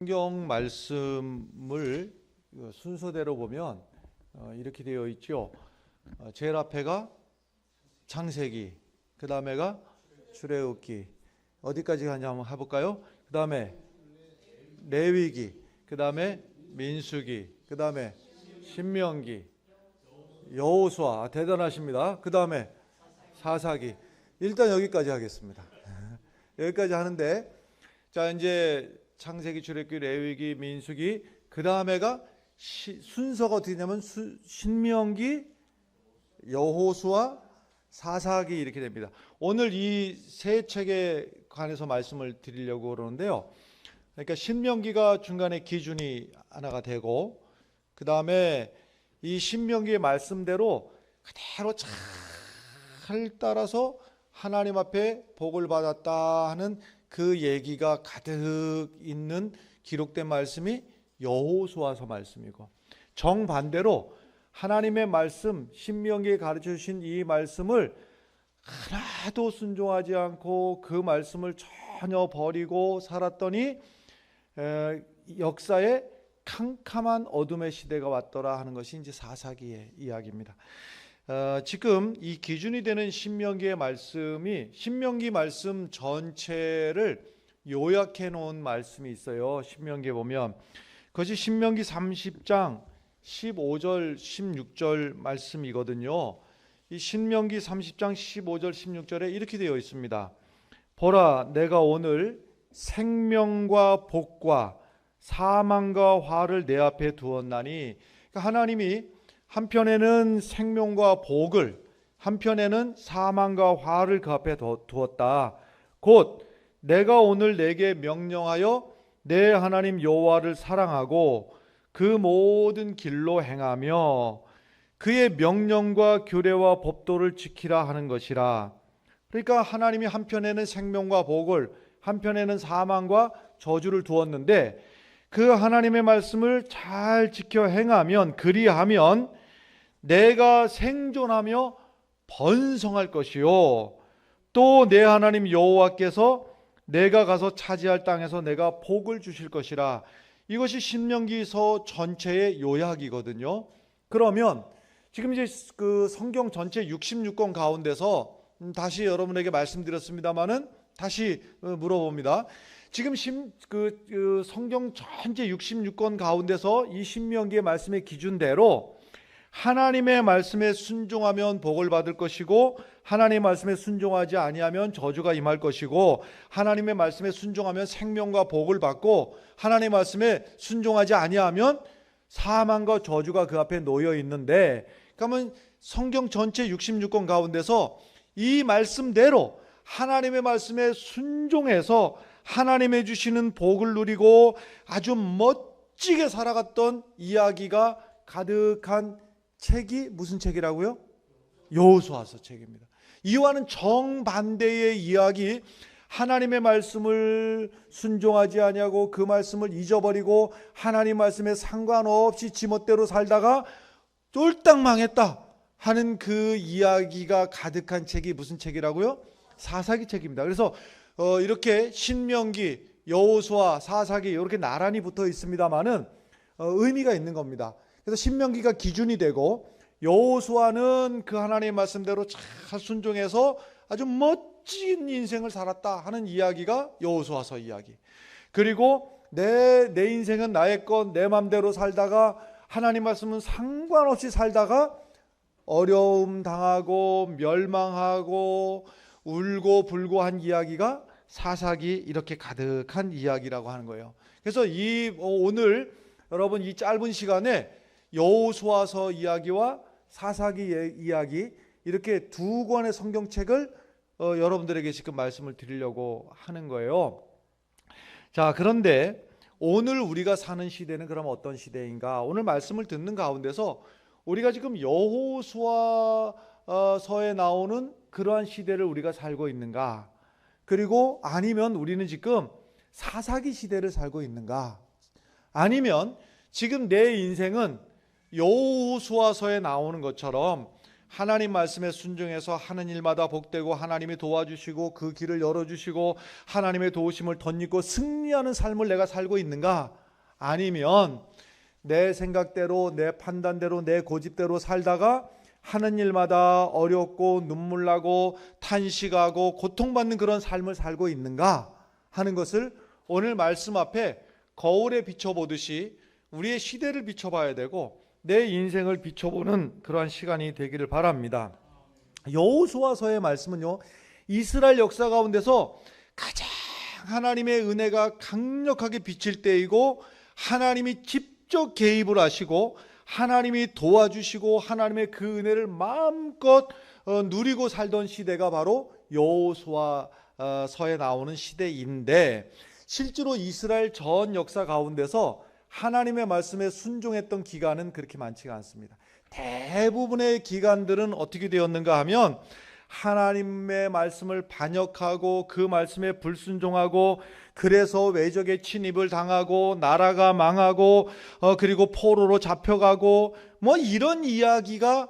성경 말씀을 순서대로 보면 이렇게 되어 있죠. 제일 앞에가 창세기, 그 다음에가 출애굽기, 어디까지 가냐 한번 해볼까요? 그 다음에 레위기, 그 다음에 민수기, 그 다음에 신명기, 여호수아. 대단하십니다. 그 다음에 사사기. 일단 여기까지 하겠습니다. 여기까지 하는데, 자 이제 창세기, 출애굽기, 레위기, 민수기, 그 다음에가 순서가 어떻게 되냐면 신명기, 여호수아, 사사기 이렇게 됩니다. 오늘 이 세 책에 관해서 말씀을 드리려고 그러는데요. 그러니까 신명기가 중간에 기준이 하나가 되고, 그 다음에 이 신명기의 말씀대로 그대로 잘 따라서 하나님 앞에 복을 받았다 하는 그 얘기가 가득 있는 기록된 말씀이 여호수아서 말씀이고, 정반대로 하나님의 말씀, 신명기에 가르쳐 주신 이 말씀을 하나도 순종하지 않고 그 말씀을 전혀 버리고 살았더니 역사에 캄캄한 어둠의 시대가 왔더라 하는 것이 이제 사사기의 이야기입니다. 지금 이 기준이 되는 신명기의 말씀이 신명기 말씀 전체를 요약해 놓은 말씀이 있어요. 신명기에 보면 그것이 신명기 30장 15절 16절 말씀이거든요. 이 신명기 30장 15절 16절에 이렇게 되어 있습니다. 보라, 내가 오늘 생명과 복과 사망과 화를 내 앞에 두었나니, 그러니까 하나님이 한편에는 생명과 복을, 한편에는 사망과 화를 그 앞에 두었다. 곧 내가 오늘 내게 명령하여 내 하나님 여호와를 사랑하고 그 모든 길로 행하며 그의 명령과 규례와 법도를 지키라 하는 것이라. 그러니까 하나님이 한편에는 생명과 복을, 한편에는 사망과 저주를 두었는데, 그 하나님의 말씀을 잘 지켜 행하면, 그리하면 내가 생존하며 번성할 것이요, 또 내 하나님 여호와께서 내가 가서 차지할 땅에서 내가 복을 주실 것이라. 이것이 신명기서 전체의 요약이거든요. 그러면 지금 이제 그 성경 전체 66권 가운데서 다시 여러분에게 말씀드렸습니다마는 다시 물어봅니다. 지금 성경 전체 66권 가운데서 이 신명기의 말씀의 기준대로 하나님의 말씀에 순종하면 복을 받을 것이고, 하나님의 말씀에 순종하지 아니하면 저주가 임할 것이고, 하나님의 말씀에 순종하면 생명과 복을 받고, 하나님의 말씀에 순종하지 아니하면 사망과 저주가 그 앞에 놓여 있는데, 그러면 성경 전체 66권 가운데서 이 말씀대로 하나님의 말씀에 순종해서 하나님의 주시는 복을 누리고 아주 멋지게 살아갔던 이야기가 가득한 책이 무슨 책이라고요? 여호수아서 책입니다. 이와는 정반대의 이야기, 하나님의 말씀을 순종하지 아니하고 그 말씀을 잊어버리고 하나님 말씀에 상관없이 지멋대로 살다가 쫄딱 망했다 하는 그 이야기가 가득한 책이 무슨 책이라고요? 사사기 책입니다. 그래서 이렇게 신명기, 여호수아, 사사기 이렇게 나란히 붙어 있습니다만은 의미가 있는 겁니다. 그래서 신명기가 기준이 되고, 여호수아는 그 하나님의 말씀대로 잘 순종해서 아주 멋진 인생을 살았다 하는 이야기가 여호수아서 이야기. 그리고 내 인생은 나의 것, 내 맘대로 살다가 하나님 말씀은 상관없이 살다가 어려움 당하고 멸망하고 울고 불고 한 이야기가 사사기, 이렇게 가득한 이야기라고 하는 거예요. 그래서 오늘 여러분 이 짧은 시간에 여호수아서 이야기와 사사기 이야기, 이렇게 두 권의 성경책을 여러분들에게 지금 말씀을 드리려고 하는 거예요. 자, 그런데 오늘 우리가 사는 시대는 그럼 어떤 시대인가? 오늘 말씀을 듣는 가운데서 우리가 지금 여호수아서에 나오는 그러한 시대를 우리가 살고 있는가? 그리고 아니면 우리는 지금 사사기 시대를 살고 있는가? 아니면 지금 내 인생은 여호수아서에 나오는 것처럼 하나님 말씀에 순종해서 하는 일마다 복되고 하나님이 도와주시고 그 길을 열어주시고 하나님의 도우심을 덧입고 승리하는 삶을 내가 살고 있는가? 아니면 내 생각대로, 내 판단대로, 내 고집대로 살다가 하는 일마다 어렵고 눈물나고 탄식하고 고통받는 그런 삶을 살고 있는가 하는 것을 오늘 말씀 앞에 거울에 비춰보듯이 우리의 시대를 비춰봐야 되고 내 인생을 비춰보는 그러한 시간이 되기를 바랍니다. 여호수아서의 말씀은요, 이스라엘 역사 가운데서 가장 하나님의 은혜가 강력하게 비칠 때이고 하나님이 직접 개입을 하시고 하나님이 도와주시고 하나님의 그 은혜를 마음껏 누리고 살던 시대가 바로 여호수아서에 나오는 시대인데, 실제로 이스라엘 전 역사 가운데서 하나님의 말씀에 순종했던 기간은 그렇게 많지가 않습니다. 대부분의 기간들은 어떻게 되었는가 하면 하나님의 말씀을 반역하고 그 말씀에 불순종하고 그래서 외적의 침입을 당하고 나라가 망하고 그리고 포로로 잡혀가고 뭐 이런 이야기가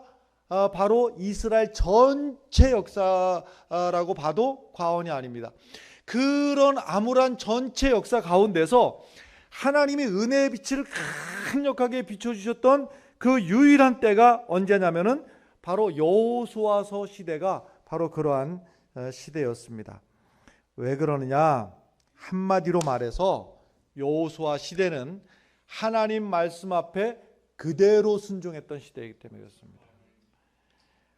바로 이스라엘 전체 역사라고 봐도 과언이 아닙니다. 그런 암울한 전체 역사 가운데서 하나님이 은혜의 빛을 강력하게 비춰주셨던 그 유일한 때가 언제냐면은 바로 여호수아서 시대가 바로 그러한 시대였습니다. 왜 그러느냐? 한마디로 말해서 여호수아 시대는 하나님 말씀 앞에 그대로 순종했던 시대이기 때문에 그렇습니다.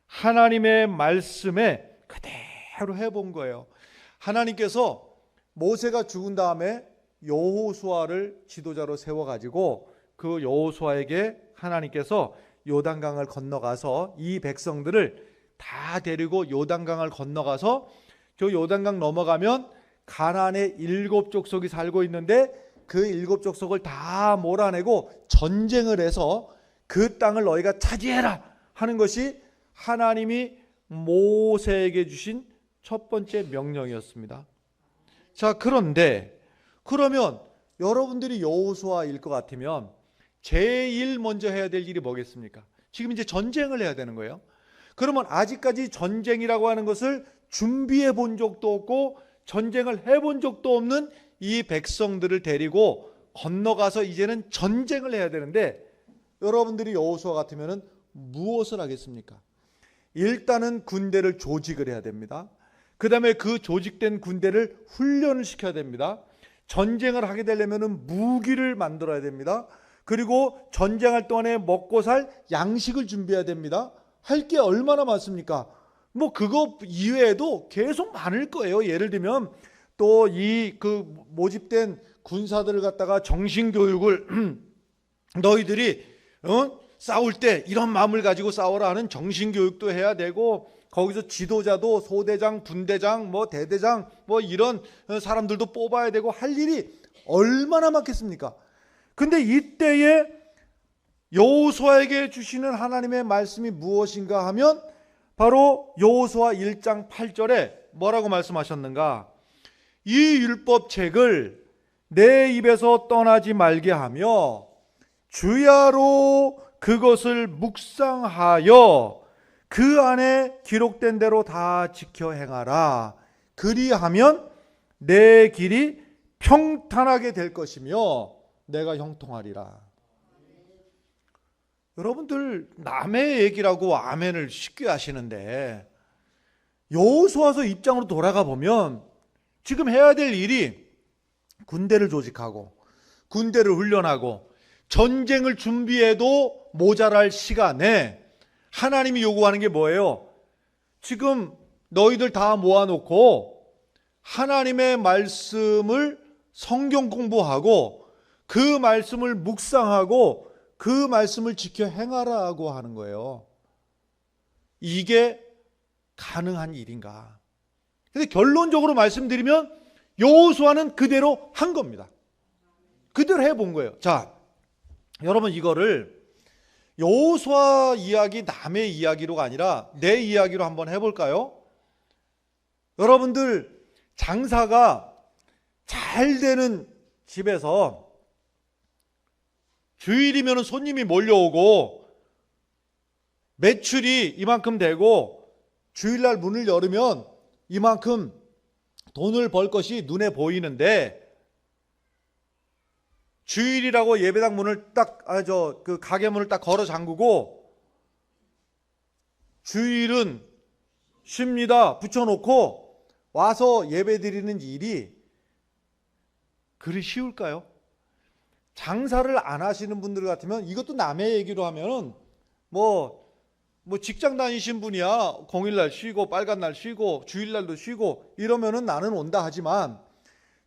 하나님의 말씀에 그대로 해본 거예요. 하나님께서 모세가 죽은 다음에 여호수아를 지도자로 세워가지고 그 여호수아에게 하나님께서 요단강을 건너가서 이 백성들을 다 데리고 요단강을 건너가서 저 요단강 넘어가면 가나안의 7족속이 살고 있는데 그 7족속을 다 몰아내고 전쟁을 해서 그 땅을 너희가 차지해라 하는 것이 하나님이 모세에게 주신 첫 번째 명령이었습니다. 자, 그런데 그러면 여러분들이 여호수아일 것 같으면 제일 먼저 해야 될 일이 뭐겠습니까? 지금 이제 전쟁을 해야 되는 거예요. 그러면 아직까지 전쟁이라고 하는 것을 준비해 본 적도 없고 전쟁을 해본 적도 없는 이 백성들을 데리고 건너가서 이제는 전쟁을 해야 되는데, 여러분들이 여호수아 같으면 무엇을 하겠습니까? 일단은 군대를 조직을 해야 됩니다. 그 다음에 그 조직된 군대를 훈련을 시켜야 됩니다. 전쟁을 하게 되려면 무기를 만들어야 됩니다. 그리고 전쟁할 동안에 먹고 살 양식을 준비해야 됩니다. 할 게 얼마나 많습니까? 뭐 그거 이외에도 계속 많을 거예요. 예를 들면 또 이 그 모집된 군사들을 갖다가 정신교육을 너희들이 싸울 때 이런 마음을 가지고 싸워라 하는 정신교육도 해야 되고, 거기서 지도자도 소대장, 분대장, 뭐 대대장 뭐 이런 사람들도 뽑아야 되고 할 일이 얼마나 많겠습니까? 근데 이때에 여호수아에게 주시는 하나님의 말씀이 무엇인가 하면 바로 여호수아 1장 8절에 뭐라고 말씀하셨는가? 이 율법책을 내 입에서 떠나지 말게 하며 주야로 그것을 묵상하여 그 안에 기록된 대로 다 지켜 행하라. 그리하면 내 길이 평탄하게 될 것이며 내가 형통하리라. 여러분들 남의 얘기라고 아멘을 쉽게 하시는데 여호수아서 입장으로 돌아가 보면 지금 해야 될 일이 군대를 조직하고 군대를 훈련하고 전쟁을 준비해도 모자랄 시간에 하나님이 요구하는 게 뭐예요? 지금 너희들 다 모아놓고 하나님의 말씀을 성경 공부하고 그 말씀을 묵상하고 그 말씀을 지켜 행하라고 하는 거예요. 이게 가능한 일인가? 근데 결론적으로 말씀드리면 여호수아는 그대로 한 겁니다. 그대로 해본 거예요. 자, 여러분 이거를 여호수아 이야기 남의 이야기로가 아니라 내 이야기로 한번 해볼까요? 여러분들 장사가 잘 되는 집에서 주일이면 손님이 몰려오고 매출이 이만큼 되고 주일날 문을 열으면 이만큼 돈을 벌 것이 눈에 보이는데, 주일이라고 예배당 문을 그 가게 문을 딱 걸어 잠그고 주일은 쉽니다 붙여놓고 와서 예배 드리는 일이 그리 쉬울까요? 장사를 안 하시는 분들 같으면, 이것도 남의 얘기로 하면은 뭐 직장 다니신 분이야 공휴일날 쉬고 빨간 날 쉬고 주일날도 쉬고 이러면은 나는 온다 하지만,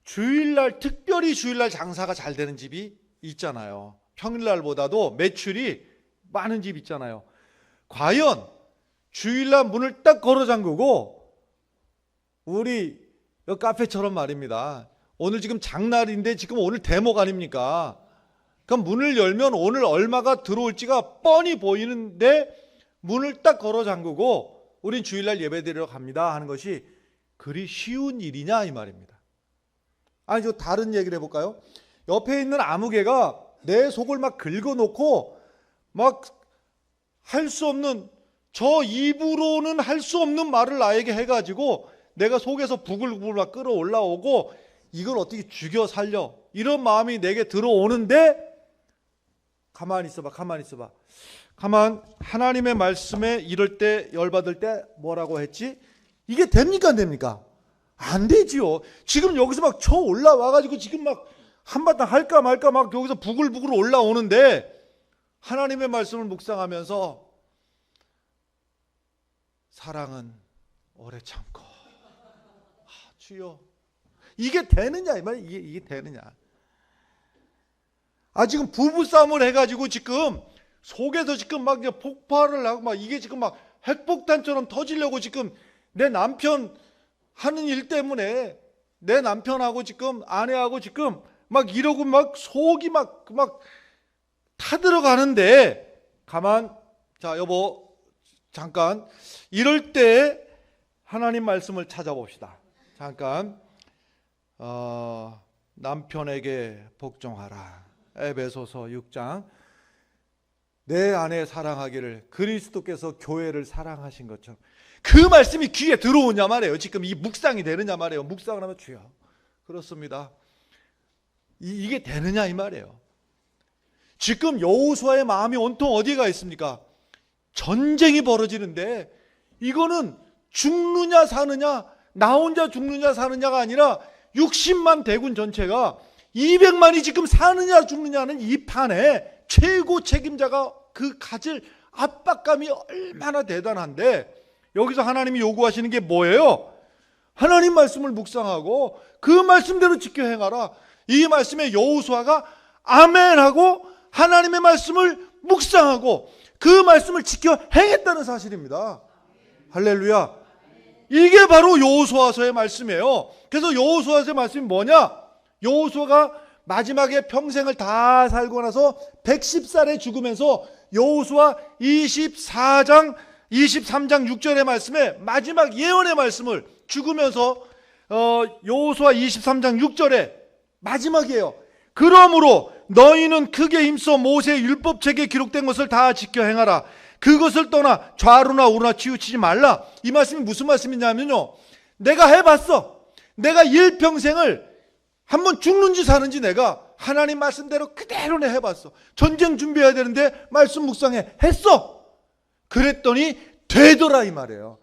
주일날, 특별히 주일날 장사가 잘 되는 집이 있잖아요. 평일날보다도 매출이 많은 집 있잖아요. 과연 주일날 문을 딱 걸어 잠그고, 우리 카페처럼 말입니다. 오늘 지금 장날인데 지금 오늘 대목 아닙니까? 그럼 문을 열면 오늘 얼마가 들어올지가 뻔히 보이는데 문을 딱 걸어 잠그고 우린 주일날 예배드리러 갑니다 하는 것이 그리 쉬운 일이냐 이 말입니다. 아니, 저 다른 얘기를 해볼까요? 옆에 있는 아무개가 내 속을 막 긁어놓고 막 할 수 없는, 저 입으로는 할 수 없는 말을 나에게 해가지고 내가 속에서 부글부글 막 끌어올라오고 이걸 어떻게 죽여 살려, 이런 마음이 내게 들어오는데, 가만히 있어봐. 하나님의 말씀에 이럴 때 열받을 때 뭐라고 했지? 이게 됩니까 안 됩니까? 안 되지요. 지금 여기서 막 쳐 올라와가지고 지금 막 한바탕 할까 말까 막 여기서 부글부글 올라오는데, 하나님의 말씀을 묵상하면서 사랑은 오래 참고, 주여, 이게 되느냐 이 말이야. 이게 되느냐. 지금 부부싸움을 해가지고 지금 속에서 지금 막 이제 폭발을 하고 막 이게 지금 막 핵폭탄처럼 터지려고 지금 내 남편 하는 일 때문에 내 남편하고 지금 아내하고 지금 막 이러고 막 속이 막 타들어가는데, 자 여보 잠깐, 이럴 때 하나님 말씀을 찾아봅시다. 잠깐, 남편에게 복종하라. 에베소서 6장. 내 아내 사랑하기를 그리스도께서 교회를 사랑하신 것처럼. 그 말씀이 귀에 들어오냐 말이에요. 지금 이 묵상이 되느냐 말이에요. 묵상을 하면 주여 그렇습니다, 이게 되느냐 이 말이에요. 지금 여호수아의 마음이 온통 어디가 있습니까? 전쟁이 벌어지는데, 이거는 죽느냐 사느냐, 나 혼자 죽느냐 사느냐가 아니라 60만 대군 전체가 200만이 지금 사느냐 죽느냐는 이 판에 최고 책임자가 그 가질 압박감이 얼마나 대단한데, 여기서 하나님이 요구하시는 게 뭐예요? 하나님 말씀을 묵상하고 그 말씀대로 지켜 행하라. 이 말씀에 여호수아가 아멘하고 하나님의 말씀을 묵상하고 그 말씀을 지켜 행했다는 사실입니다. 할렐루야. 이게 바로 여호수아서의 말씀이에요. 그래서 여호수아서의 말씀이 뭐냐? 여호수아가 마지막에 평생을 다 살고 나서 110살에 죽으면서 여호수아 23장 6절의 말씀에 마지막 예언의 말씀을 죽으면서 여호수아 23장 6절에 마지막이에요. 그러므로 너희는 크게 힘써 모세의 율법책에 기록된 것을 다 지켜 행하라. 그것을 떠나 좌로나 우로나 치우치지 말라. 이 말씀이 무슨 말씀이냐면요, 내가 해봤어. 내가 일평생을 한번 죽는지 사는지 내가 하나님 말씀대로 그대로 내 해봤어. 전쟁 준비해야 되는데 말씀 묵상해 했어. 그랬더니 되더라 이 말이에요.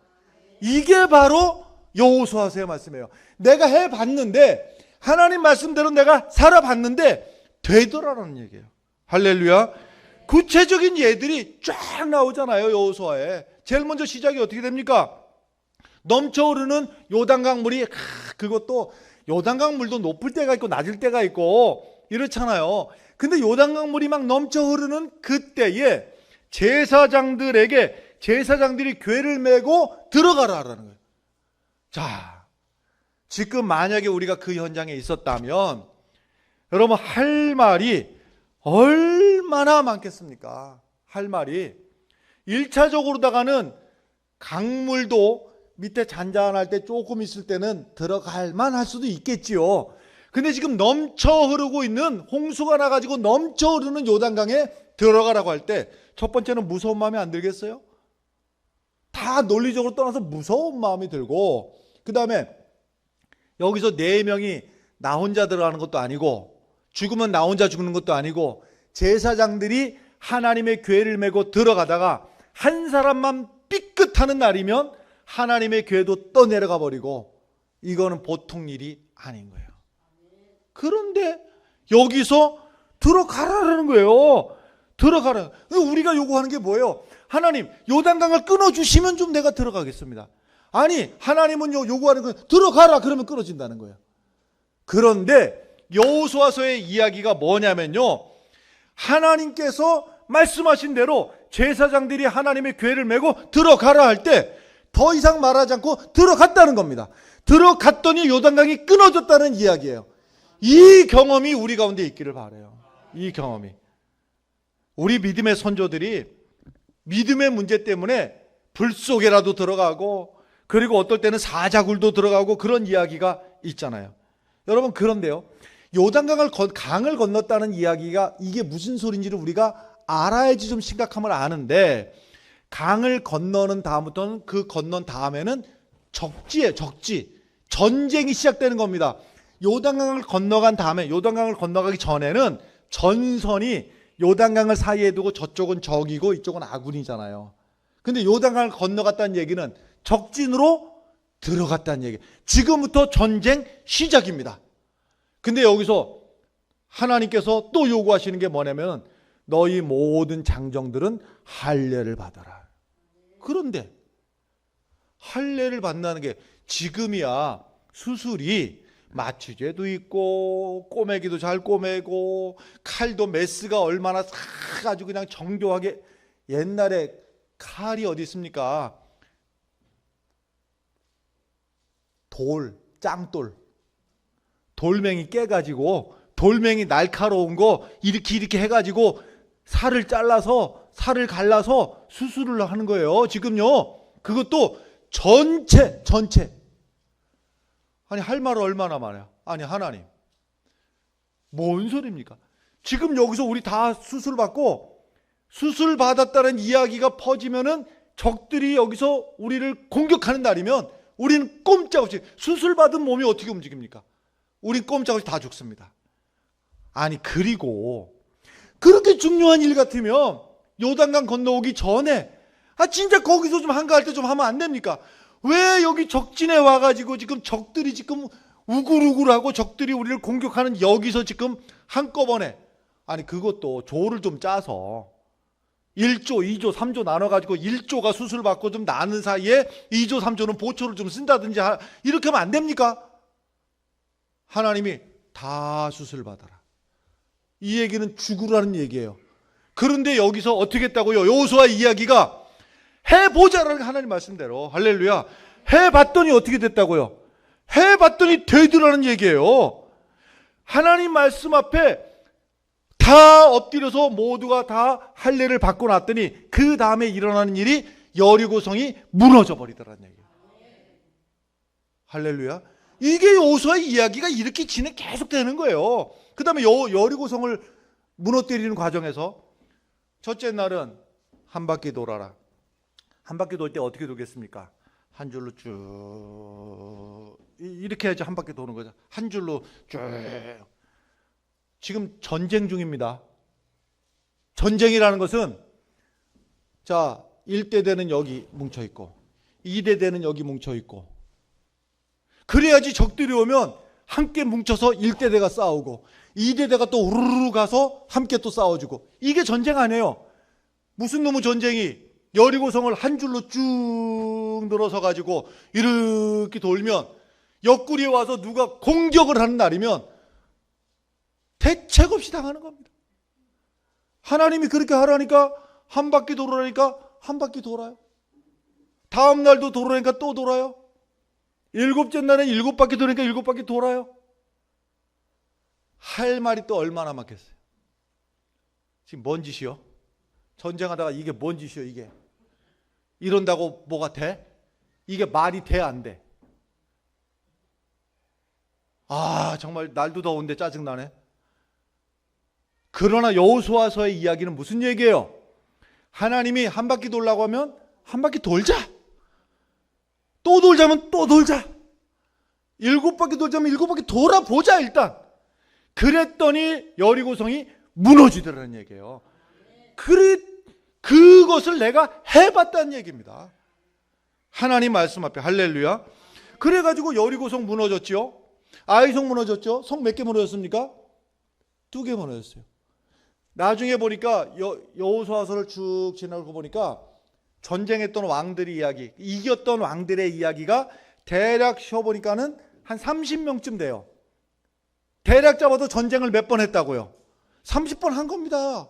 이게 바로 여호수아서의 말씀이에요. 내가 해봤는데, 하나님 말씀대로 내가 살아봤는데 되더라라는 얘기예요. 할렐루야. 구체적인 예들이 쫙 나오잖아요. 여호수아에 제일 먼저 시작이 어떻게 됩니까? 넘쳐 흐르는 요단강 물이, 그것도 요단강 물도 높을 때가 있고 낮을 때가 있고 이렇잖아요. 근데 요단강 물이 막 넘쳐 흐르는 그때에 제사장들이 궤를 메고 들어가라라는 거예요. 자, 지금 만약에 우리가 그 현장에 있었다면 여러분 할 말이 얼마나 많겠습니까? 할 말이 1차적으로다가는 강물도 밑에 잔잔할 때 조금 있을 때는 들어갈 만할 수도 있겠지요. 근데 지금 넘쳐 흐르고 있는, 홍수가 나가지고 넘쳐 흐르는 요단강에 들어가라고 할 때 첫 번째는 무서운 마음이 안 들겠어요? 다 논리적으로 떠나서 무서운 마음이 들고, 그 다음에 여기서 4명이 나 혼자 들어가는 것도 아니고, 죽으면 나 혼자 죽는 것도 아니고, 제사장들이 하나님의 궤를 메고 들어가다가 한 사람만 삐끗하는 날이면 하나님의 궤도 떠내려가 버리고, 이거는 보통 일이 아닌 거예요. 그런데 여기서 들어가라는 거예요. 들어가라. 우리가 요구하는 게 뭐예요? 하나님, 요단강을 끊어주시면 좀 내가 들어가겠습니다. 아니, 하나님은 요구하는 건 들어가라 그러면 끊어진다는 거예요. 그런데 여호수아서의 이야기가 뭐냐면요, 하나님께서 말씀하신 대로 제사장들이 하나님의 궤를 메고 들어가라 할 때 더 이상 말하지 않고 들어갔다는 겁니다. 들어갔더니 요단강이 끊어졌다는 이야기예요. 이 경험이 우리 가운데 있기를 바라요. 이 경험이. 우리 믿음의 선조들이 믿음의 문제 때문에 불 속에라도 들어가고, 그리고 어떨 때는 사자굴도 들어가고 그런 이야기가 있잖아요. 여러분, 그런데요, 요단강을 강을 건넜다는 이야기가 이게 무슨 소리인지를 우리가 알아야지 좀 심각함을 아는데, 강을 건너는 다음부터는, 그 건넌 다음에는 적지예요. 적지. 전쟁이 시작되는 겁니다. 요단강을 건너간 다음에, 요단강을 건너가기 전에는 전선이 요단강을 사이에 두고 저쪽은 적이고 이쪽은 아군이잖아요. 근데 요단강을 건너갔다는 얘기는 적진으로 들어갔다는 얘기. 지금부터 전쟁 시작입니다. 근데 여기서 하나님께서 또 요구하시는 게 뭐냐면, 너희 모든 장정들은 할례를 받아라. 그런데 할례를 받는다는 게, 지금이야 수술이 마취제도 있고 꼬매기도 잘 꼬매고 칼도 메스가 얼마나 싹 아주 그냥 정교하게, 옛날에 칼이 어디 있습니까? 짱돌 돌멩이 깨가지고, 돌멩이 날카로운 거 이렇게 해가지고 살을 잘라서, 살을 갈라서 수술을 하는 거예요. 지금요. 그것도 전체. 아니, 할 말은 얼마나 많아요. 아니, 하나님, 뭔 소리입니까? 지금 여기서 우리 다 수술 받고, 수술 받았다는 이야기가 퍼지면은 적들이 여기서 우리를 공격하는 날이면 우리는 꼼짝없이, 수술 받은 몸이 어떻게 움직입니까? 우린 꼼짝없이 다 죽습니다. 아니, 그리고 그렇게 중요한 일 같으면 요단강 건너오기 전에, 진짜 거기서 좀 한가할 때 좀 하면 안 됩니까? 왜 여기 적진에 와가지고 지금 적들이 지금 우글우글하고 적들이 우리를 공격하는 여기서 지금 한꺼번에, 아니, 그것도 조를 좀 짜서 1조, 2조, 3조 나눠가지고 1조가 수술 받고 좀 나는 사이에 2조, 3조는 보초를 좀 쓴다든지 이렇게 하면 안 됩니까? 하나님이 다 수술 받아라. 이 얘기는 죽으라는 얘기예요. 그런데 여기서 어떻게 했다고요? 여호수아 이야기가 해보자라는 하나님 말씀대로, 할렐루야, 해봤더니 어떻게 됐다고요? 해봤더니 되더라는 얘기예요. 하나님 말씀 앞에 다 엎드려서 모두가 다 할례를 받고 났더니 그 다음에 일어나는 일이 여리고성이 무너져 버리더라는 얘기예요. 할렐루야. 이게 여호수아의 이야기가 이렇게 계속 되는 거예요. 그 다음에 여리고성을 무너뜨리는 과정에서 첫째 날은 한 바퀴 돌아라. 한 바퀴 돌 때 어떻게 돌겠습니까? 한 줄로 쭉 이렇게 해야지 한 바퀴 도는 거죠. 한 줄로 쭉. 지금 전쟁 중입니다. 전쟁이라는 것은, 자, 1대대는 여기 뭉쳐있고 2대대는 여기 뭉쳐있고, 그래야지 적들이 오면 함께 뭉쳐서 1대대가 싸우고 2대대가 또 우르르 가서 함께 또 싸워주고. 이게 전쟁 아니에요. 무슨 놈의 전쟁이 여리고성을 한 줄로 쭉 늘어서 가지고 이렇게 돌면, 옆구리에 와서 누가 공격을 하는 날이면 대책 없이 당하는 겁니다. 하나님이 그렇게 하라니까, 한 바퀴 돌으라니까 한 바퀴 돌아요. 다음 날도 돌으라니까 또 돌아요. 7째 날에 7바퀴 돌으니까 7바퀴 돌아요. 할 말이 또 얼마나 많겠어요. 지금 뭔 짓이요? 전쟁하다가 이게 뭔 짓이요? 이게 이런다고 뭐가 돼? 이게 말이 돼, 안 돼? 정말 날도 더운데 짜증나네. 그러나 여호수아서의 이야기는 무슨 얘기예요? 하나님이 한 바퀴 돌라고 하면 한 바퀴 돌자. 또 돌자면 또 돌자. 7바퀴 돌자면 7바퀴 돌아보자 일단. 그랬더니 여리고성이 무너지더라는 얘기예요. 그것을 내가 해봤다는 얘기입니다. 하나님 말씀 앞에. 할렐루야. 그래가지고 여리고성 무너졌지요. 아이성 무너졌죠. 성 몇 개 무너졌습니까? 2개 무너졌어요. 나중에 보니까 여호수아서를 쭉 지나고 보니까 전쟁했던 왕들의 이야기, 이겼던 왕들의 이야기가 대략 쉬어보니까는 한 30명쯤 돼요. 대략 잡아도 전쟁을 몇 번 했다고요? 30번 한 겁니다.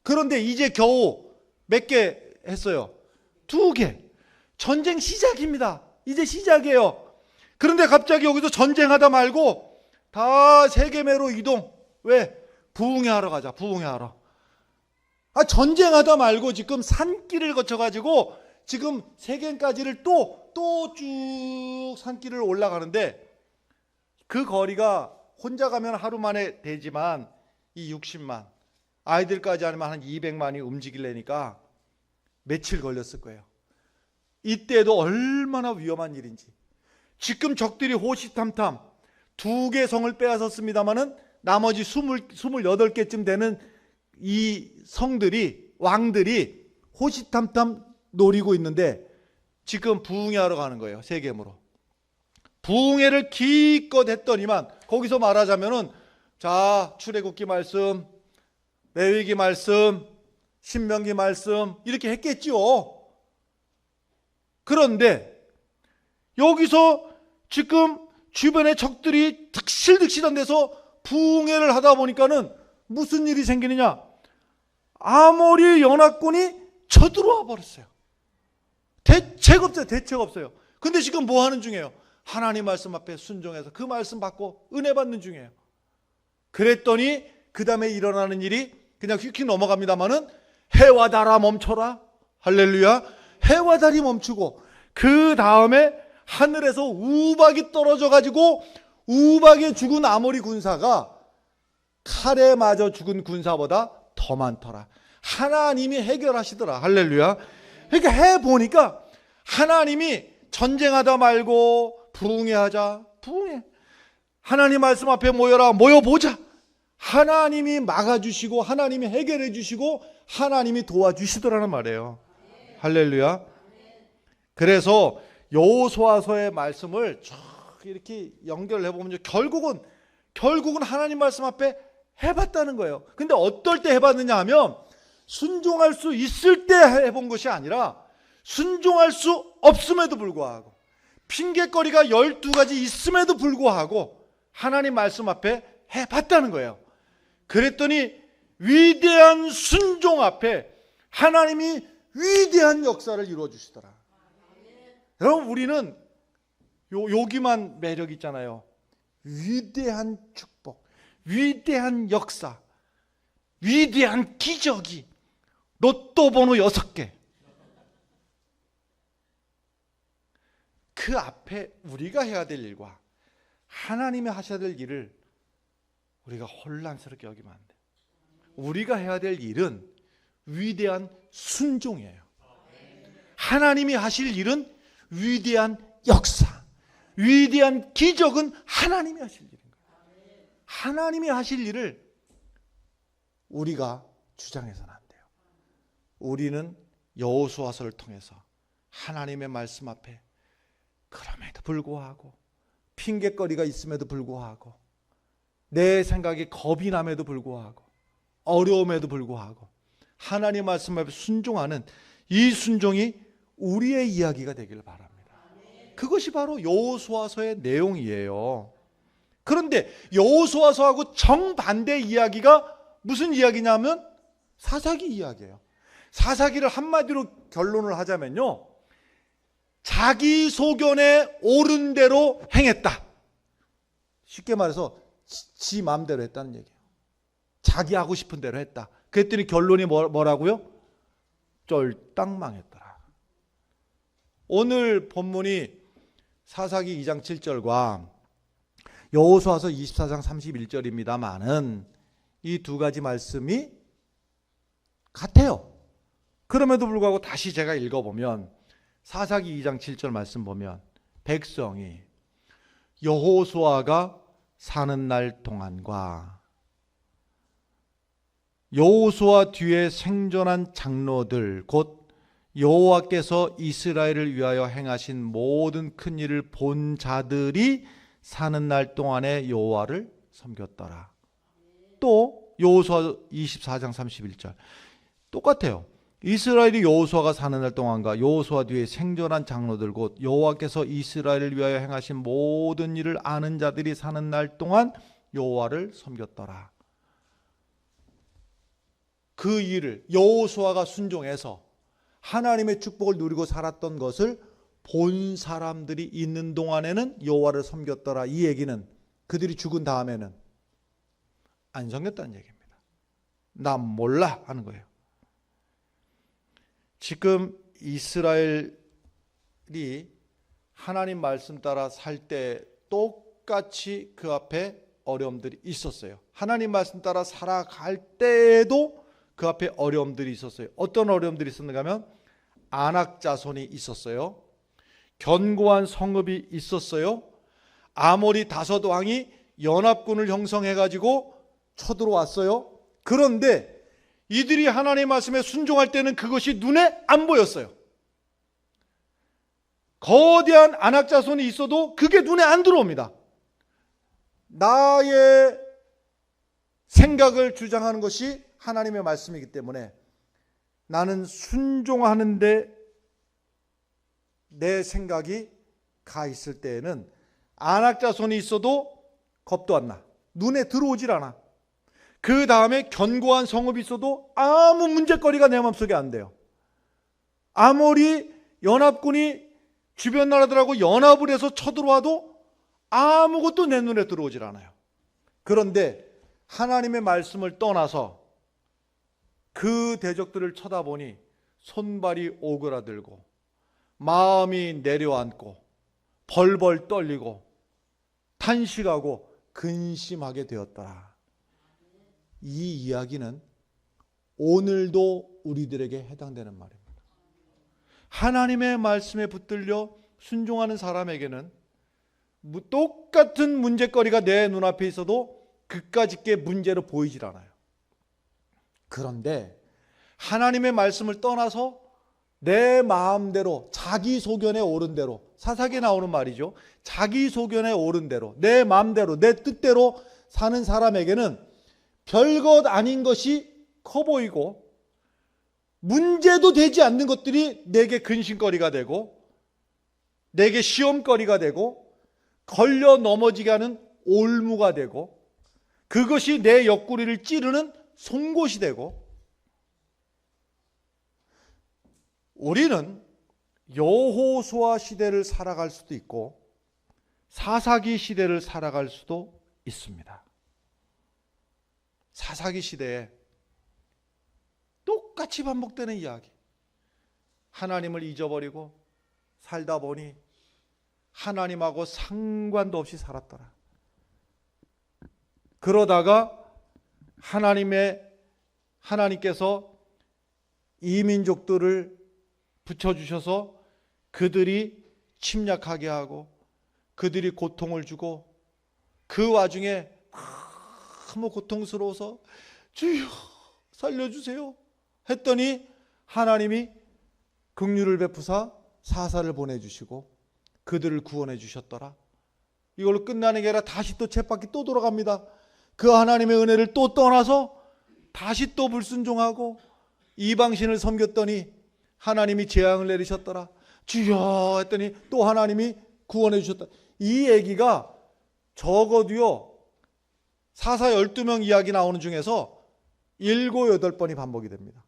그런데 이제 겨우 몇 개 했어요? 2개. 전쟁 시작입니다. 이제 시작이에요. 그런데 갑자기 여기서 전쟁하다 말고 다 세계매로 이동. 왜? 부흥회하러 가자. 부흥회하러. 전쟁하다 말고 지금 산길을 거쳐가지고 지금 세계까지를 또 쭉 산길을 올라가는데, 그 거리가 혼자 가면 하루 만에 되지만 이 60만 아이들까지 하면 한 200만이 움직이려니까 며칠 걸렸을 거예요. 이때도 얼마나 위험한 일인지. 지금 적들이 호시탐탐 2개 성을 빼앗았습니다마는 나머지 28개쯤 되는 이 성들이, 왕들이 호시탐탐 노리고 있는데 지금 부흥회하러 가는 거예요. 세겜으로. 부흥회를 기껏 했더니만 거기서 말하자면은 자, 출애굽기 말씀, 레위기 말씀, 신명기 말씀 이렇게 했겠지요. 그런데 여기서 지금 주변에 적들이 득실득실한 데서 부흥회를 하다 보니까는 무슨 일이 생기느냐? 아모리 연합군이 쳐들어와 버렸어요. 대책 없어요. 대책 없어요. 근데 지금 뭐 하는 중이에요? 하나님 말씀 앞에 순종해서 그 말씀 받고 은혜 받는 중이에요. 그랬더니 그 다음에 일어나는 일이 그냥 휙휙 넘어갑니다마는 해와 달아 멈춰라. 할렐루야. 해와 달이 멈추고 그 다음에 하늘에서 우박이 떨어져 가지고 우박에 죽은 아모리 군사가 칼에 맞아 죽은 군사보다 더 많더라. 하나님이 해결하시더라. 할렐루야. 그러니까 해보니까 하나님이 전쟁하다 말고 부흥회하자. 부흥회. 하나님 말씀 앞에 모여라. 모여보자. 하나님이 막아주시고 하나님이 해결해 주시고 하나님이 도와주시더라는 말이에요. 할렐루야. 그래서 여호수아서의 말씀을 쭉 이렇게 연결해 보면 결국은 하나님 말씀 앞에 해봤다는 거예요. 근데 어떨 때 해봤느냐 하면 순종할 수 있을 때 해본 것이 아니라 순종할 수 없음에도 불구하고 핑계거리가 12가지 있음에도 불구하고 하나님 말씀 앞에 해봤다는 거예요. 그랬더니 위대한 순종 앞에 하나님이 위대한 역사를 이루어 주시더라. 여러분, 우리는 여기만 매력 있잖아요. 위대한 축복, 위대한 역사, 위대한 기적이 로또 번호 6개. 그 앞에 우리가 해야 될 일과 하나님이 하셔야 될 일을 우리가 혼란스럽게 여기면 안 돼. 우리가 해야 될 일은 위대한 순종이에요. 하나님이 하실 일은 위대한 역사, 위대한 기적은 하나님이 하실 일인 거예요. 하나님이 하실 일을 우리가 주장해서는 안 돼요. 우리는 여호수아서를 통해서 하나님의 말씀 앞에 그럼에도 불구하고 핑계거리가 있음에도 불구하고 내 생각에 겁이 남에도 불구하고 어려움에도 불구하고 하나님 말씀 앞에 순종하는 이 순종이 우리의 이야기가 되기를 바랍니다. 그것이 바로 여호수아서의 내용이에요. 그런데 여호수아서하고 정반대 이야기가 무슨 이야기냐면 사사기 이야기예요. 사사기를 한마디로 결론을 하자면요, 자기 소견에 옳은 대로 행했다. 쉽게 말해서 지 마음대로 했다는 얘기예요. 자기 하고 싶은 대로 했다. 그랬더니 결론이 뭐라고요? 쫄딱 망했더라. 오늘 본문이 사사기 2장 7절과 여호수아서 24장 31절입니다만은 이 두 가지 말씀이 같아요. 그럼에도 불구하고 다시 제가 읽어보면 사사기 2장 7절 말씀 보면 백성이 여호수아가 사는 날 동안과 여호수아 뒤에 생존한 장로들 곧 여호와께서 이스라엘을 위하여 행하신 모든 큰 일을 본 자들이 사는 날 동안에 여호와를 섬겼더라. 또 여호수아 24장 31절 똑같아요. 이스라엘이 여호수아가 사는 날 동안과 여호수아 뒤에 생존한 장로들 곧 여호와께서 이스라엘을 위하여 행하신 모든 일을 아는 자들이 사는 날 동안 여호와를 섬겼더라. 그 일을 여호수아가 순종해서 하나님의 축복을 누리고 살았던 것을 본 사람들이 있는 동안에는 여호와를 섬겼더라. 이 얘기는 그들이 죽은 다음에는 안 섬겼다는 얘기입니다. 나 몰라 하는 거예요. 지금 이스라엘이 하나님 말씀 따라 살 때 똑같이 그 앞에 어려움들이 있었어요. 하나님 말씀 따라 살아갈 때에도 그 앞에 어려움들이 있었어요. 어떤 어려움들이 있었는가 하면 아낙 자손이 있었어요. 견고한 성읍이 있었어요. 아모리 다섯 왕이 연합군을 형성해 가지고 쳐들어왔어요. 그런데 이들이 하나님의 말씀에 순종할 때는 그것이 눈에 안 보였어요. 거대한 아낙 자손이 있어도 그게 눈에 안 들어옵니다. 나의 생각을 주장하는 것이 하나님의 말씀이기 때문에 나는 순종하는데 내 생각이 가 있을 때에는 아낙 자손이 있어도 겁도 안 나. 눈에 들어오질 않아. 그 다음에 견고한 성읍이 있어도 아무 문제거리가 내 마음속에 안 돼요. 아무리 연합군이 주변 나라들하고 연합을 해서 쳐들어와도 아무것도 내 눈에 들어오질 않아요. 그런데 하나님의 말씀을 떠나서 그 대적들을 쳐다보니 손발이 오그라들고 마음이 내려앉고 벌벌 떨리고 탄식하고 근심하게 되었더라. 이 이야기는 오늘도 우리들에게 해당되는 말입니다. 하나님의 말씀에 붙들려 순종하는 사람에게는 똑같은 문제거리가 내 눈앞에 있어도 그까짓 게 문제로 보이질 않아요. 그런데 하나님의 말씀을 떠나서 내 마음대로 자기 소견에 오른 대로, 사사기에 나오는 말이죠. 자기 소견에 오른 대로, 내 마음대로, 내 뜻대로 사는 사람에게는 별것 아닌 것이 커 보이고 문제도 되지 않는 것들이 내게 근심거리가 되고 내게 시험거리가 되고 걸려 넘어지게 하는 올무가 되고 그것이 내 옆구리를 찌르는 송곳이 되고 우리는 여호수아 시대를 살아갈 수도 있고 사사기 시대를 살아갈 수도 있습니다. 사사기 시대에 똑같이 반복되는 이야기. 하나님을 잊어버리고 살다 보니 하나님하고 상관도 없이 살았더라. 그러다가 하나님께서 이 민족들을 붙여주셔서 그들이 침략하게 하고 그들이 고통을 주고 그 와중에 너무 고통스러워서 주여 살려주세요 했더니 하나님이 긍휼을 베푸사 사사를 보내주시고 그들을 구원해 주셨더라. 이걸로 끝나는 게 아니라 다시 또 쳇바퀴 또 돌아갑니다. 그 하나님의 은혜를 또 떠나서 다시 또 불순종하고 이방신을 섬겼더니 하나님이 재앙을 내리셨더라. 주여 했더니 또 하나님이 구원해 주셨다. 이 얘기가 적어도요 사사 12명 이야기 나오는 중에서 7, 8번이 반복이 됩니다.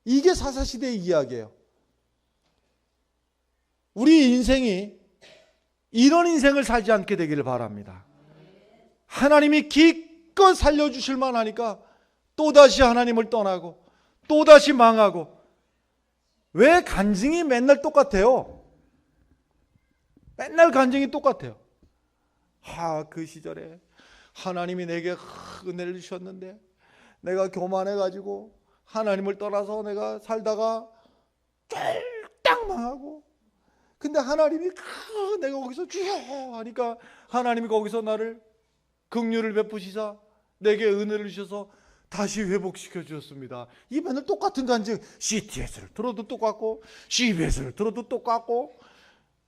이게 사사시대의 이야기예요. 우리 인생이 이런 인생을 살지 않게 되기를 바랍니다. 하나님이 기껏 살려주실 만하니까 또다시 하나님을 떠나고 또다시 망하고. 왜 간증이 맨날 똑같아요? 맨날 간증이 똑같아요. 그 시절에 하나님이 내게 은혜를 주셨는데 내가 교만해가지고 하나님을 떠나서 내가 살다가 쫄딱 망하고 근데 하나님이 내가 거기서 주여 하니까 하나님이 거기서 나를 긍휼을 베푸시사 내게 은혜를 주셔서 다시 회복시켜 주셨습니다. 이 맨날 똑같은 간증, CTS를 들어도 똑같고 CBS를 들어도 똑같고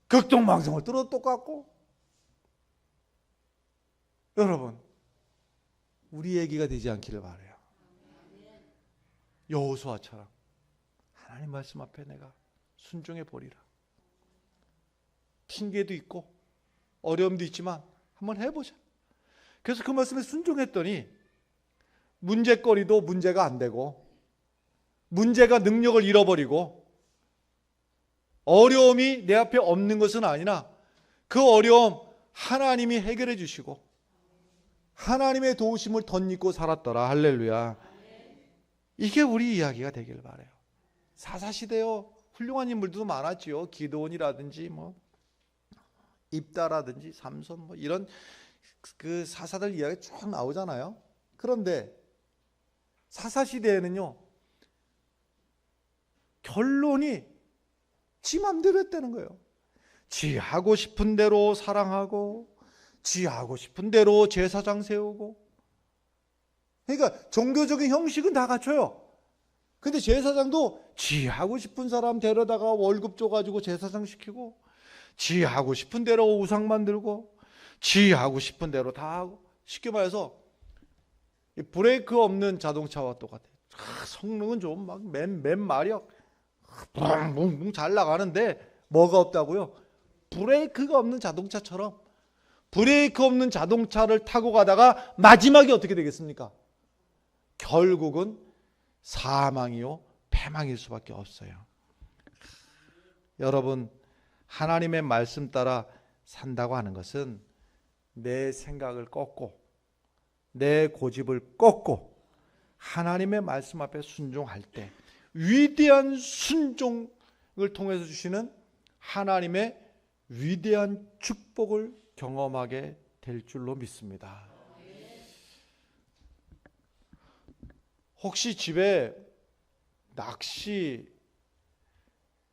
극동방송을 들어도 똑같고. 여러분, 우리 얘기가 되지 않기를 바라요. 여호수아처럼 하나님 말씀 앞에 내가 순종해 보리라. 핑계도 있고 어려움도 있지만 한번 해보자. 그래서 그 말씀에 순종했더니 문제거리도 문제가 안 되고 문제가 능력을 잃어버리고 어려움이 내 앞에 없는 것은 아니라 그 어려움 하나님이 해결해 주시고 하나님의 도우심을 덧입고 살았더라. 할렐루야. 이게 우리 이야기가 되길 바라요. 사사시대요 훌륭한 인물들도 많았지요. 기드온이라든지 입다라든지 삼손 이런 그 사사들 이야기 쭉 나오잖아요. 그런데 사사시대에는요 결론이 지 맘대로 했다는 거예요. 지 하고 싶은 대로 사랑하고 지 하고 싶은 대로 제사장 세우고. 그러니까 종교적인 형식은 다 갖춰요. 근데 제사장도 지 하고 싶은 사람 데려다가 월급 줘가지고 제사장 시키고 지 하고 싶은 대로 우상 만들고 지 하고 싶은 대로 다 하고. 쉽게 말해서 브레이크 없는 자동차와 똑같아요. 성능은 좀 막 맨 마력 붕붕 잘 나가는데 뭐가 없다고요? 브레이크가 없는 자동차처럼. 브레이크 없는 자동차를 타고 가다가 마지막이 어떻게 되겠습니까? 결국은 사망이요 패망일 수밖에 없어요. 여러분, 하나님의 말씀 따라 산다고 하는 것은 내 생각을 꺾고 내 고집을 꺾고 하나님의 말씀 앞에 순종할 때 위대한 순종을 통해서 주시는 하나님의 위대한 축복을 경험하게 될 줄로 믿습니다. 혹시 집에 낚시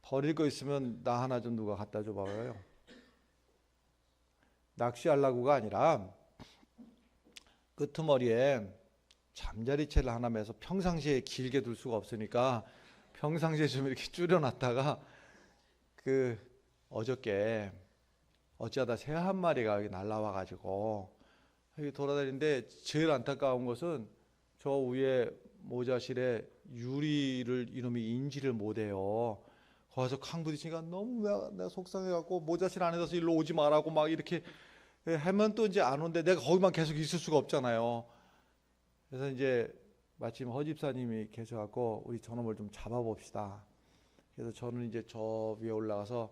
버릴 거 있으면 나 하나 좀 누가 갖다 줘 봐요. 낚시하려고가 아니라 끄트머리에 잠자리채를 하나 매서 평상시에 길게 둘 수가 없으니까 평상시에 좀 이렇게 줄여놨다가 어저께 어찌하다 새 한 마리가 여기 날라와가지고 여기 돌아다니는데 제일 안타까운 것은 저 위에 모자실에 유리를 이놈이 인지를 못해요. 거기서 쾅 부딪히니까 너무 내가 속상해갖고 모자실 안에서 일로 오지 말라고 막 이렇게 하면 또 이제 안 오는데 내가 거기만 계속 있을 수가 없잖아요. 그래서 이제 마침 허 집사님이 계셔갖고 우리 저놈을 좀 잡아봅시다. 그래서 저는 이제 저 위에 올라가서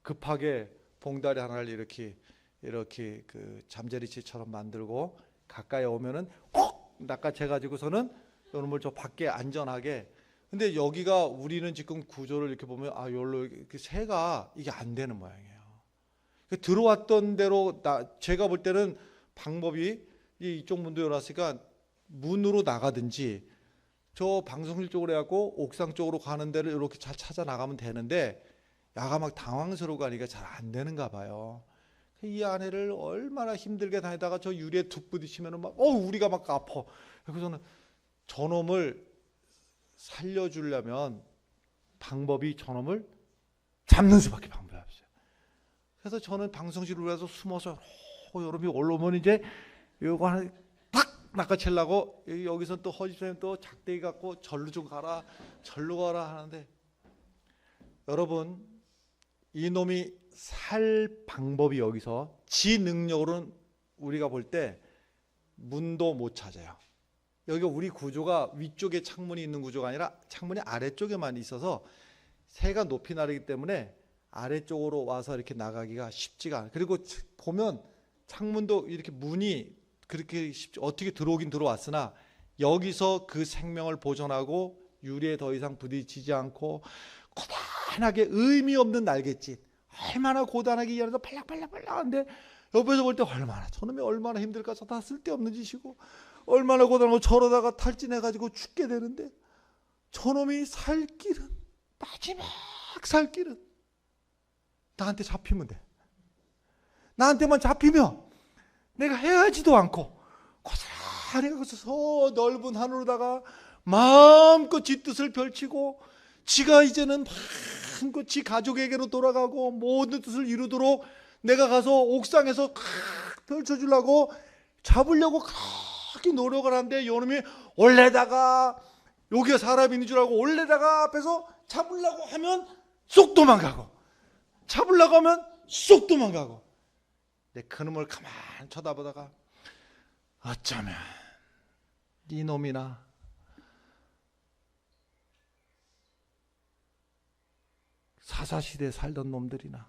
급하게 봉다리 하나를 이렇게 그 잠자리채처럼 만들고 가까이 오면은 콕 낚아채가지고서는 이놈을 저 밖에 안전하게. 근데 여기가 우리는 지금 구조를 이렇게 보면 여기로 새가 이게 안 되는 모양이에요. 들어왔던 대로 제가 볼 때는 방법이 이쪽 문도 열었으니까 문으로 나가든지 저 방송실 쪽으로 해갖고 옥상 쪽으로 가는 데를 이렇게 잘 찾아 나가면 되는데 야가 막 당황스러워 하니까 잘 안 되는가 봐요. 이 아내를 얼마나 힘들게 다니다가 저 유리에 툭 부딪히면은 막 우리가 막 아파. 그래서는 저놈을 살려주려면 방법이 저놈을 잡는 수밖에 방법이 없어요. 그래서 저는 방송실로 가서 숨어서 여러분이 올라오면 이제 이거 하나 탁 낚아채려고 여기서 또 허집사님 또 작대기 갖고 절로 좀 가라 절로 가라 하는데, 여러분 이놈이 살 방법이 여기서 지 능력으로는 우리가 볼 때 문도 못 찾아요. 여기가 우리 구조가 위쪽에 창문이 있는 구조가 아니라 창문이 아래쪽에만 있어서 새가 높이 나르기 때문에 아래쪽으로 와서 이렇게 나가기가 쉽지가 않아요. 그리고 보면 창문도 이렇게 문이 그렇게 어떻게 들어오긴 들어왔으나 여기서 그 생명을 보존하고 유리에 더 이상 부딪히지 않고 고단하게 의미 없는 날갯짓, 얼마나 고단하게 일하면서 팔락팔락팔락한데 옆에서 볼 때 얼마나 저놈이 얼마나 힘들까. 다 쓸데없는 짓이고 얼마나 고단하고 저러다가 탈진해가지고 죽게 되는데 저놈이 살 길은 마지막 살 길은 나한테 잡히면 돼. 나한테만 잡히면 내가 헤어지도 않고 고스란히 가서 저 넓은 하늘로다가 마음껏 지 뜻을 펼치고 지가 이제는 마음껏 지 가족에게로 돌아가고 모든 뜻을 이루도록 내가 가서 옥상에서 펼쳐주려고 잡으려고 그렇게 노력을 하는데 요놈이 올래다가 여기가 사람이 있는 줄 알고 올래다가 앞에서 잡으려고 하면 쏙 도망가고 잡으려고 하면 쏙 도망가고 내 그놈을 가만히 쳐다보다가 어쩌면 이놈이나 사사시대에 살던 놈들이나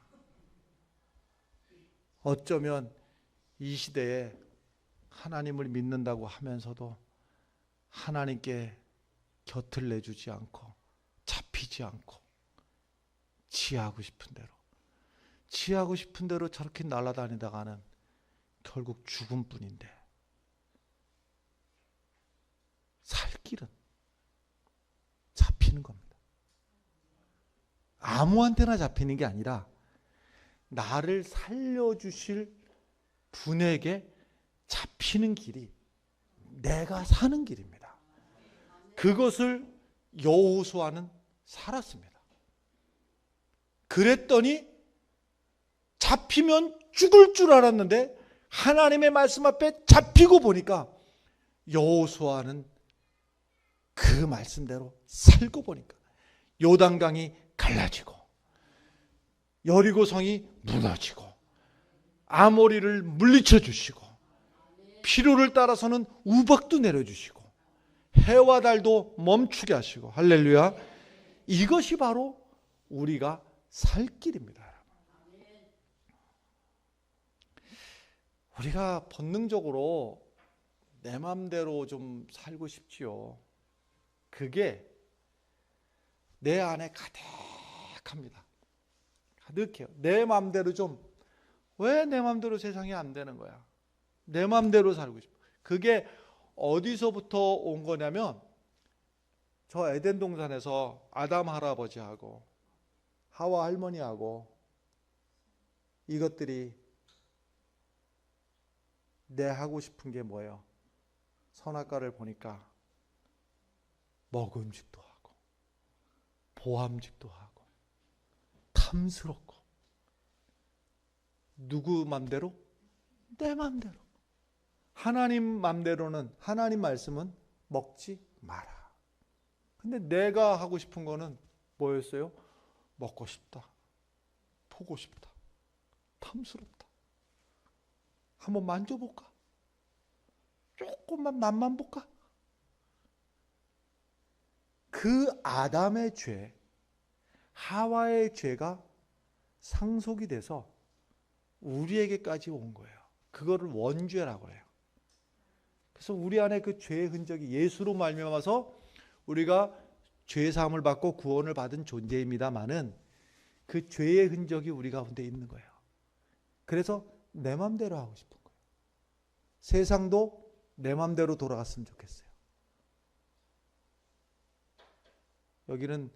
어쩌면 이 시대에 하나님을 믿는다고 하면서도 하나님께 곁을 내주지 않고 잡히지 않고 지하고 싶은 대로 저렇게 날아다니다가는 결국 죽음 뿐인데 살 길은 잡히는 겁니다. 아무한테나 잡히는 게 아니라 나를 살려주실 분에게 잡히는 길이 내가 사는 길입니다. 그것을 여호수아는 살았습니다. 그랬더니 잡히면 죽을 줄 알았는데 하나님의 말씀 앞에 잡히고 보니까 여호수아는 그 말씀대로 살고 보니까 요단강이 갈라지고 여리고성이 무너지고 아모리를 물리쳐 주시고 피로를 따라서는 우박도 내려주시고 해와 달도 멈추게 하시고 할렐루야. 이것이 바로 우리가 살 길입니다. 우리가 본능적으로 내 맘대로 좀 살고 싶지요. 그게 내 안에 가득합니다. 가득해요. 내 맘대로 좀, 왜 내 맘대로 세상이 안 되는 거야? 내 맘대로 살고 싶어. 그게 어디서부터 온 거냐면 저 에덴 동산에서 아담 할아버지하고 하와 할머니하고 이것들이 내 하고 싶은 게 뭐예요? 선악과를 보니까 먹음직도 하고 보암직도 하고 탐스럽고 누구 맘대로? 내 맘대로. 하나님 맘대로는 하나님 말씀은 먹지 마라. 근데 내가 하고 싶은 거는 뭐였어요? 먹고 싶다. 보고 싶다. 탐스럽다. 한번 만져볼까? 조금만 맛만 볼까? 그 아담의 죄, 하와의 죄가 상속이 돼서 우리에게까지 온 거예요. 그거를 원죄라고 해요. 그래서 우리 안에 그 죄의 흔적이 예수로 말미암아서 우리가 죄 사함을 받고 구원을 받은 존재입니다만은 그 죄의 흔적이 우리 가운데 있는 거예요. 그래서 내 맘대로 하고 싶은 거예요. 세상도 내 맘대로 돌아갔으면 좋겠어요. 여기는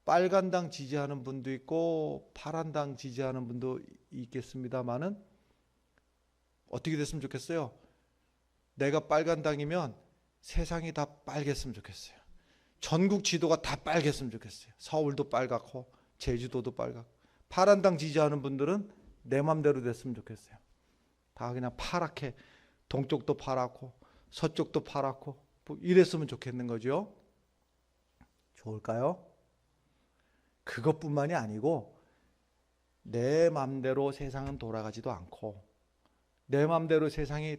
빨간 당 지지하는 분도 있고 파란 당 지지하는 분도 있겠습니다만은 어떻게 됐으면 좋겠어요? 내가 빨간 당이면 세상이 다 빨겠으면 좋겠어요. 전국 지도가 다 빨겠으면 좋겠어요. 서울도 빨갛고 제주도도 빨갛고. 파란 당 지지하는 분들은 내 맘대로 됐으면 좋겠어요. 다 그냥 파랗게 동쪽도 파랗고 서쪽도 파랗고 뭐 이랬으면 좋겠는 거죠. 좋을까요? 그것뿐만이 아니고 내 맘대로 세상은 돌아가지도 않고 내 맘대로 세상이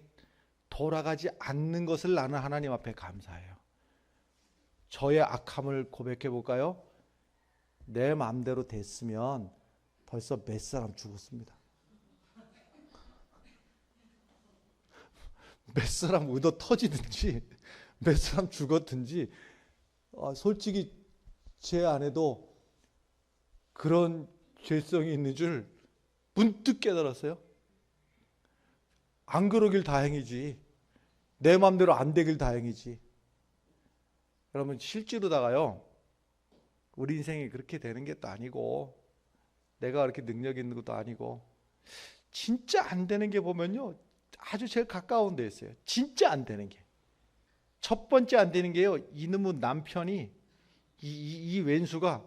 돌아가지 않는 것을 나는 하나님 앞에 감사해요. 저의 악함을 고백해 볼까요? 내 맘대로 됐으면 벌써 몇 사람 죽었습니다. 몇 사람 의도 터지든지 몇 사람 죽었든지 솔직히 제 안에도 그런 죄성이 있는 줄 문득 깨달았어요. 안 그러길 다행이지. 내 마음대로 안 되길 다행이지. 여러분 실제로다가요. 우리 인생이 그렇게 되는 게 또 아니고 내가 그렇게 능력 있는 것도 아니고. 진짜 안 되는 게 보면요, 아주 제일 가까운 데 있어요. 진짜 안 되는 게. 첫 번째 안 되는 게요, 이놈의 남편이 이 왼수가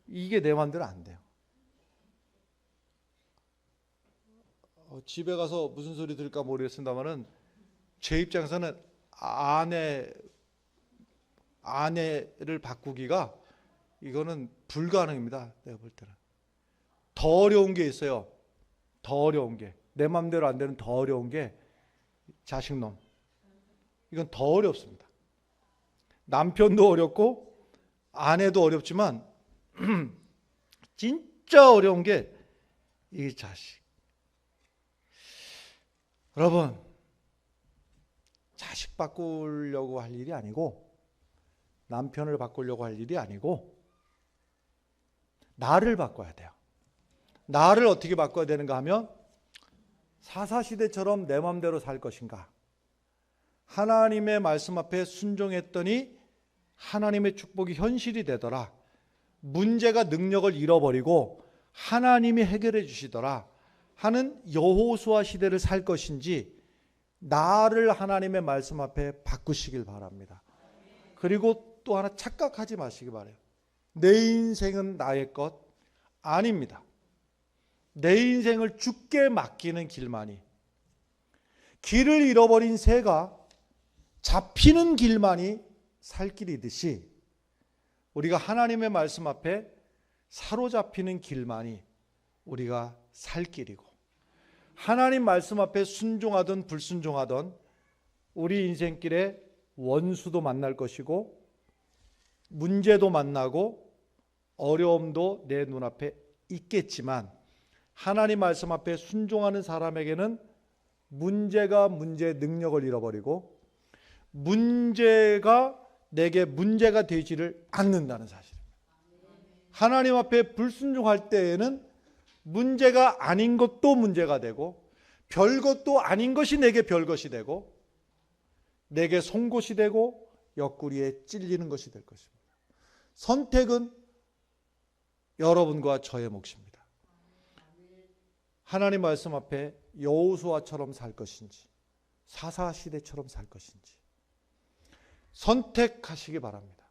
이게 내 마음대로 안 돼요. 집에 가서 무슨 소리 들을까 모르겠습니다만은 제 입장에서는 아내를 바꾸기가 이거는 불가능입니다. 내가 볼 때는. 더 어려운 게 있어요. 더 어려운 게, 내 마음대로 안 되는 더 어려운 게 자식놈. 이건 더 어렵습니다. 남편도 어렵고 아내도 어렵지만 진짜 어려운 게 이 자식. 여러분, 자식 바꾸려고 할 일이 아니고, 남편을 바꾸려고 할 일이 아니고, 나를 바꿔야 돼요. 나를 어떻게 바꿔야 되는가 하면, 사사시대처럼 내 마음대로 살 것인가, 하나님의 말씀 앞에 순종했더니 하나님의 축복이 현실이 되더라, 문제가 능력을 잃어버리고 하나님이 해결해 주시더라 하는 여호수아 시대를 살 것인지, 나를 하나님의 말씀 앞에 바꾸시길 바랍니다. 그리고 또 하나 착각하지 마시기 바라요. 내 인생은 나의 것 아닙니다. 내 인생을 주께 맡기는 길만이, 길을 잃어버린 새가 잡히는 길만이 살 길이듯이, 우리가 하나님의 말씀 앞에 사로잡히는 길만이 우리가 살 길이고, 하나님 말씀 앞에 순종하든 불순종하든 우리 인생길에 원수도 만날 것이고, 문제도 만나고, 어려움도 내 눈앞에 있겠지만, 하나님 말씀 앞에 순종하는 사람에게는 문제가 문제의 능력을 잃어버리고, 문제가 내게 문제가 되지를 않는다는 사실입니다. 하나님 앞에 불순종할 때에는 문제가 아닌 것도 문제가 되고, 별것도 아닌 것이 내게 별것이 되고, 내게 송곳이 되고 옆구리에 찔리는 것이 될 것입니다. 선택은 여러분과 저의 몫입니다. 하나님 말씀 앞에 여호수아처럼 살 것인지, 사사시대처럼 살 것인지 선택하시기 바랍니다.